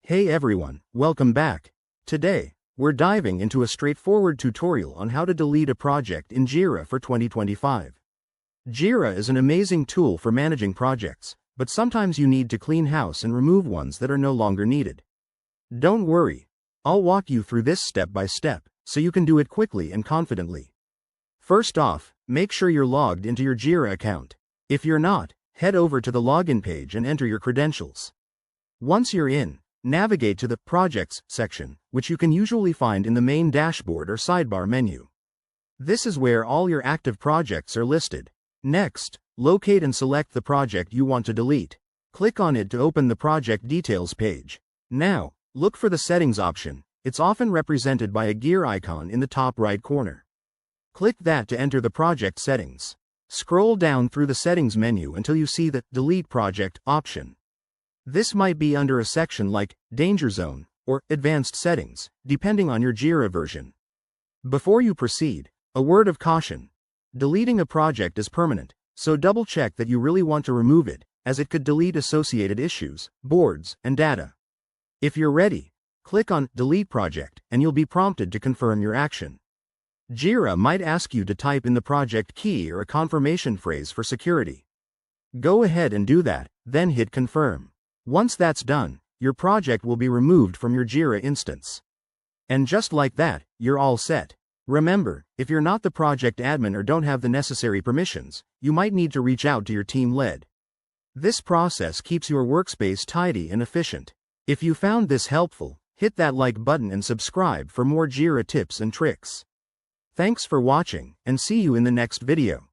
Hey everyone, welcome back. Today, we're diving into a straightforward tutorial on how to delete a project in Jira for 2025. Jira is an amazing tool for managing projects, but sometimes you need to clean house and remove ones that are no longer needed. Don't worry, I'll walk you through this step by step, so you can do it quickly and confidently. First off, make sure you're logged into your Jira account. If you're not, head over to the login page and enter your credentials. Once you're in, navigate to the Projects section, which you can usually find in the main dashboard or sidebar menu. This is where all your active projects are listed. Next, locate and select the project you want to delete. Click on it to open the project details page. Now, look for the Settings option. It's often represented by a gear icon in the top right corner. Click that to enter the project settings. Scroll down through the Settings menu until you see the Delete Project option. This might be under a section like Danger Zone or Advanced Settings, depending on your Jira version. Before you proceed, a word of caution. Deleting a project is permanent, so double-check that you really want to remove it, as it could delete associated issues, boards, and data. If you're ready, click on Delete Project and you'll be prompted to confirm your action. Jira might ask you to type in the project key or a confirmation phrase for security. Go ahead and do that, then hit Confirm. Once that's done, your project will be removed from your Jira instance. And just like that, you're all set. Remember, if you're not the project admin or don't have the necessary permissions, you might need to reach out to your team lead. This process keeps your workspace tidy and efficient. If you found this helpful, hit that like button and subscribe for more Jira tips and tricks. Thanks for watching, and see you in the next video.